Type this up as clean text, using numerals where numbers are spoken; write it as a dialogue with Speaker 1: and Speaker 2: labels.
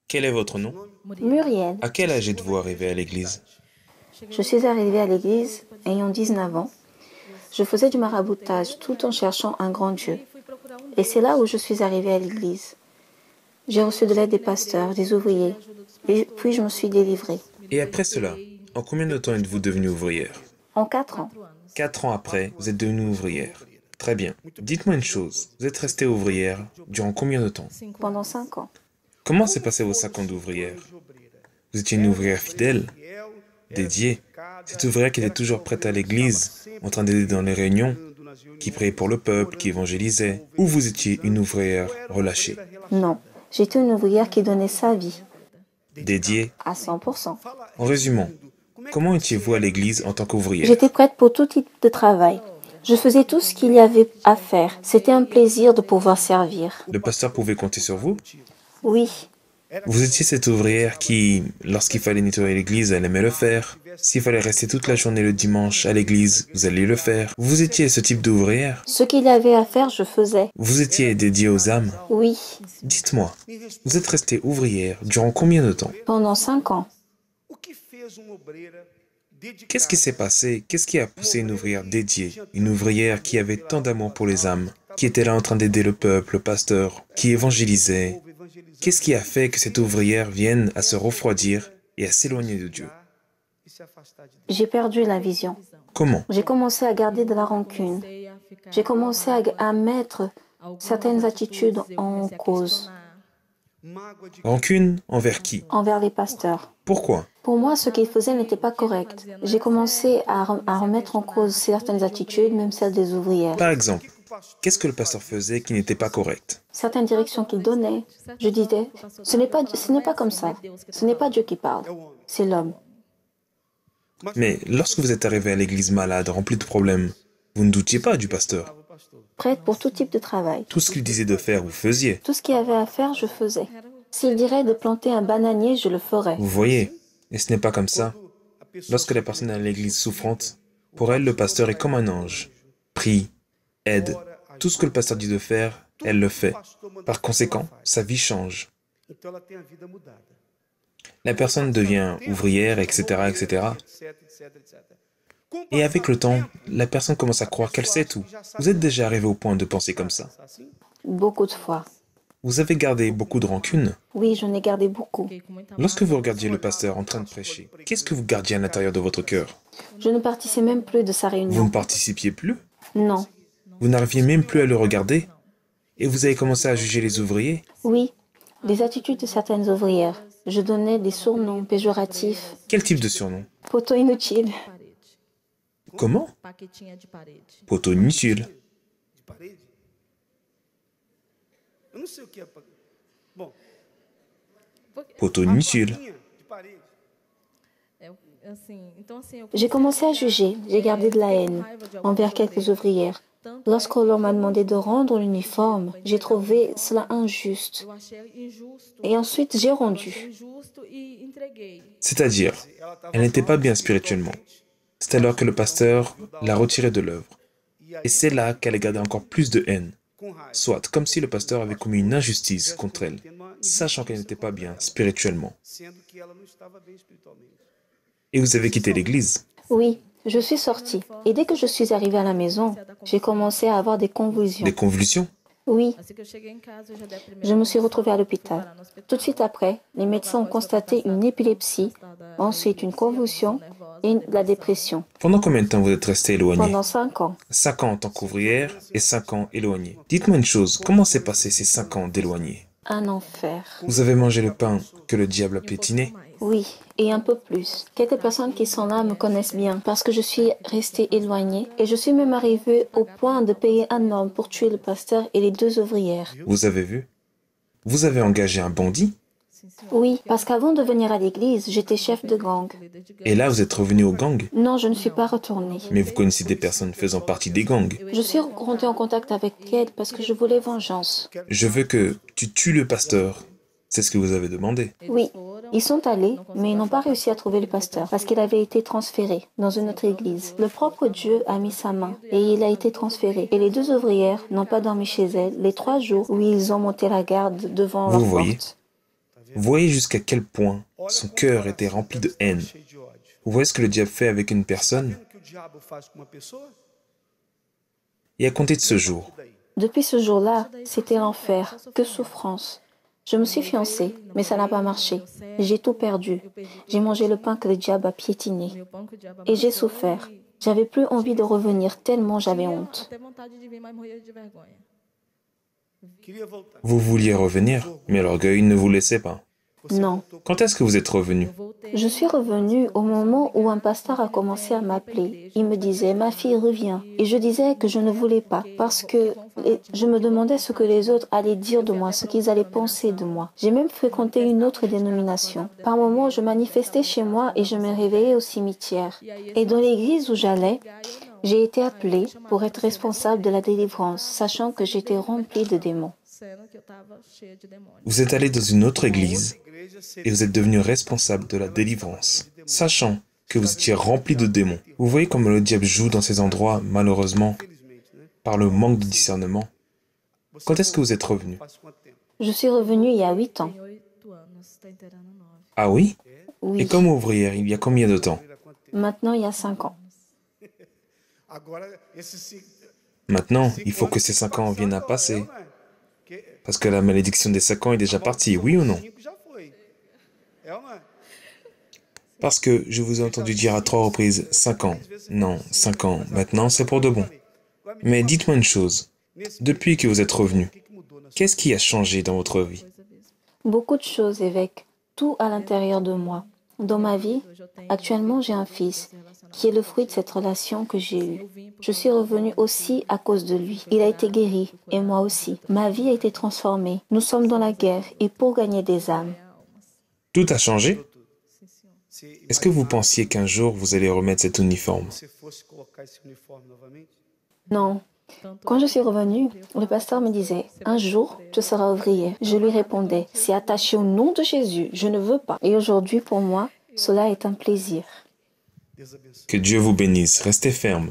Speaker 1: Quel est votre nom?
Speaker 2: Muriel.
Speaker 1: À quel âge êtes-vous arrivé à l'église?
Speaker 2: Je suis arrivée à l'église ayant 19 ans. Je faisais du maraboutage tout en cherchant un grand Dieu. Et c'est là où je suis arrivée à l'église. J'ai reçu de l'aide des pasteurs, des ouvriers, et puis je me suis délivrée.
Speaker 1: Et après cela, en combien de temps êtes-vous devenue ouvrière?
Speaker 2: En 4 ans,
Speaker 1: 4 ans après, vous êtes devenue ouvrière. Très bien. Dites-moi une chose, vous êtes restée ouvrière durant combien de temps?
Speaker 2: pendant 5 ans.
Speaker 1: Comment s'est passé vos 5 ans d'ouvrière? Vous étiez une ouvrière fidèle, dédiée. Cette ouvrière qui était toujours prête à l'église, en train d'aider dans les réunions, qui priait pour le peuple, qui évangélisait. Ou vous étiez une ouvrière relâchée,
Speaker 2: Non, j'étais une ouvrière qui donnait sa vie
Speaker 1: dédiée?
Speaker 2: à 100%.
Speaker 1: En résumant, comment étiez-vous à l'église en tant qu'ouvrière?
Speaker 2: J'étais prête pour tout type de travail. Je faisais tout ce qu'il y avait à faire. C'était un plaisir de pouvoir servir.
Speaker 1: Le pasteur pouvait compter sur vous?
Speaker 2: Oui,
Speaker 1: Vous étiez cette ouvrière qui, lorsqu'il fallait nettoyer l'église, elle aimait le faire. S'il fallait rester toute la journée le dimanche à l'église, vous alliez le faire. Vous étiez ce type d'ouvrière?
Speaker 2: ce qu'il y avait à faire, je faisais.
Speaker 1: Vous étiez dédiée aux âmes?
Speaker 2: Oui,
Speaker 1: Dites-moi, vous êtes restée ouvrière durant combien de temps?
Speaker 2: pendant 5 ans.
Speaker 1: Qu'est-ce qui s'est passé? Qu'est-ce qui a poussé une ouvrière dédiée? Une ouvrière qui avait tant d'amour pour les âmes, qui était là en train d'aider le peuple, le pasteur, qui évangélisait. Qu'est-ce qui a fait que cette ouvrière vienne à se refroidir et à s'éloigner de Dieu?
Speaker 2: J'ai perdu la vision.
Speaker 1: Comment?
Speaker 2: J'ai commencé à garder de la rancune. J'ai commencé à mettre certaines attitudes en cause
Speaker 1: Rancune envers qui?
Speaker 2: envers les pasteurs.
Speaker 1: Pourquoi?
Speaker 2: Pour moi, ce qu'ils faisaient n'était pas correct. J'ai commencé à remettre en cause certaines attitudes, même celles des ouvrières.
Speaker 1: Par exemple, qu'est-ce que le pasteur faisait qui n'était pas correct?
Speaker 2: Certaines directions qu'il donnait, je disais, ce n'est pas comme ça. Ce n'est pas Dieu qui parle, c'est l'homme.
Speaker 1: Mais lorsque vous êtes arrivé à l'église malade, rempli de problèmes, vous ne doutiez pas du pasteur.
Speaker 2: Prête pour tout type de travail.
Speaker 1: Tout ce qu'il disait de faire, vous faisiez.
Speaker 2: Tout ce qu'il y avait à faire, je faisais. S'il dirait de planter un bananier, je le ferais.
Speaker 1: Vous voyez, et ce n'est pas comme ça. Lorsque la personne est à l'église souffrante, pour elle, le pasteur est comme un ange. Prie, aide. Tout ce que le pasteur dit de faire, elle le fait. Par conséquent, sa vie change. La personne devient ouvrière, etc., etc. Et avec le temps, la personne commence à croire qu'elle sait tout. Vous êtes déjà arrivé au point de penser comme ça.
Speaker 2: Beaucoup de fois.
Speaker 1: Vous avez gardé beaucoup de rancune.
Speaker 2: Oui, j'en ai gardé beaucoup.
Speaker 1: Lorsque vous regardiez le pasteur en train de prêcher, qu'est-ce que vous gardiez à l'intérieur de votre cœur?
Speaker 2: Je ne participais même plus de sa
Speaker 1: Vous ne
Speaker 2: réunion.
Speaker 1: participiez plus?
Speaker 2: Non.
Speaker 1: Vous n'arriviez même plus à le regarder? Et vous avez commencé à juger les ouvriers?
Speaker 2: Oui, les attitudes de certaines ouvrières. Je donnais des surnoms péjoratifs.
Speaker 1: Quel type de surnom?
Speaker 2: Poteau inutile.
Speaker 1: Comment? Poteau inutile. Poteau inutile.
Speaker 2: J'ai commencé à juger. J'ai gardé de la haine envers quelques ouvrières. Lorsque l'on m'a demandé de rendre l'uniforme, j'ai trouvé cela injuste. Et ensuite, j'ai rendu.
Speaker 1: C'est-à-dire, elle n'était pas bien spirituellement. C'est alors que le pasteur l'a retirée de l'œuvre. Et c'est là qu'elle a gardé encore plus de haine. Soit comme si le pasteur avait commis une injustice contre elle, sachant qu'elle n'était pas bien spirituellement. Et vous avez quitté l'église.
Speaker 2: Oui, je suis sortie. Et dès que je suis arrivée à la maison, j'ai commencé à avoir des convulsions.
Speaker 1: Des convulsions?
Speaker 2: Oui, je me suis retrouvée à l'hôpital. Tout de suite après, les médecins ont constaté une épilepsie, ensuite une convulsion et la dépression.
Speaker 1: Pendant combien de temps vous êtes resté éloigné?
Speaker 2: Pendant 5 ans.
Speaker 1: 5 ans en tant qu'ouvrière et 5 ans éloigné. Dites-moi une chose, comment s'est passé ces 5 ans d'éloigné?
Speaker 2: Un enfer.
Speaker 1: Vous avez mangé le pain que le diable a pétiné?
Speaker 2: Oui, et un peu plus. Quelques personnes qui sont là me connaissent bien parce que je suis restée éloignée et je suis même arrivée au point de payer un homme pour tuer le pasteur et les 2 ouvrières.
Speaker 1: Vous avez vu? Vous avez engagé un bandit?
Speaker 2: Oui, parce qu'avant de venir à l'église, j'étais chef de gang.
Speaker 1: Et là, vous êtes revenu au gang?
Speaker 2: Non, je ne suis pas retournée.
Speaker 1: Mais vous connaissez des personnes faisant partie des gangs.
Speaker 2: Je suis rentrée en contact avec elles parce que je voulais vengeance.
Speaker 1: Je veux que tu tues le pasteur. C'est ce que vous avez demandé.
Speaker 2: Oui, ils sont allés, mais ils n'ont pas réussi à trouver le pasteur parce qu'il avait été transféré dans une autre église. Le propre Dieu a mis sa main et il a été transféré. Et les 2 ouvrières n'ont pas dormi chez elles les 3 jours où ils ont monté la garde devant leur
Speaker 1: Vous voyez?
Speaker 2: porte.
Speaker 1: Vous voyez jusqu'à quel point son cœur était rempli de haine. Vous voyez ce que le diable fait avec une personne? Et à compter de ce jour,
Speaker 2: Depuis ce jour-là, c'était l'enfer, que souffrance. Je me suis fiancée, mais ça n'a pas marché. J'ai tout perdu. J'ai mangé le pain que le diable a piétiné. Et j'ai souffert. J'avais plus envie de revenir tellement j'avais honte.
Speaker 1: vous vouliez revenir, mais l'orgueil ne vous laissait pas.
Speaker 2: Non.
Speaker 1: Quand est-ce que vous êtes revenu?
Speaker 2: Je suis revenue au moment où un pasteur a commencé à m'appeler. Il me disait, ma fille revient. Et je disais que je ne voulais pas parce que je me demandais ce que les autres allaient dire de moi, ce qu'ils allaient penser de moi. J'ai même fréquenté une autre dénomination. Par moments, je manifestais chez moi et je me réveillais au cimetière. Et dans l'église où j'allais, j'ai été appelée pour être responsable de la délivrance, sachant que j'étais remplie de démons.
Speaker 1: Vous êtes allé dans une autre église et vous êtes devenu responsable de la délivrance, sachant que vous étiez rempli de démons. Vous voyez comment le diable joue dans ces endroits, malheureusement, par le manque de discernement. Quand est-ce que vous êtes revenu?
Speaker 2: Je suis revenue il y a 8 ans.
Speaker 1: Ah oui? Et
Speaker 2: Oui.
Speaker 1: comme ouvrière, il y a combien de temps?
Speaker 2: Maintenant, il y a 5 ans.
Speaker 1: Maintenant, il faut que ces 5 ans viennent à passer. Parce que la malédiction des 5 ans est déjà partie, oui ou non? Parce que je vous ai entendu dire à 3 reprises 5 ans. Non, 5 ans. Maintenant, c'est pour de bon. Mais dites-moi une chose. Depuis que vous êtes revenu, qu'est-ce qui a changé dans votre vie?
Speaker 2: Beaucoup de choses, évêque. Tout à l'intérieur de moi. Dans ma vie, actuellement, j'ai un fils qui est le fruit de cette relation que j'ai eue. Je suis revenue aussi à cause de lui. Il a été guéri, et moi aussi. Ma vie a été transformée. Nous sommes dans la guerre et pour gagner des âmes.
Speaker 1: Tout a changé? Est-ce que vous pensiez qu'un jour vous allez remettre cet uniforme?
Speaker 2: Non. Quand je suis revenue, le pasteur me disait, un jour, tu seras ouvrier. Je lui répondais, c'est attaché au nom de Jésus, je ne veux pas. Et aujourd'hui, pour moi, cela est un plaisir.
Speaker 1: Que Dieu vous bénisse. Restez ferme.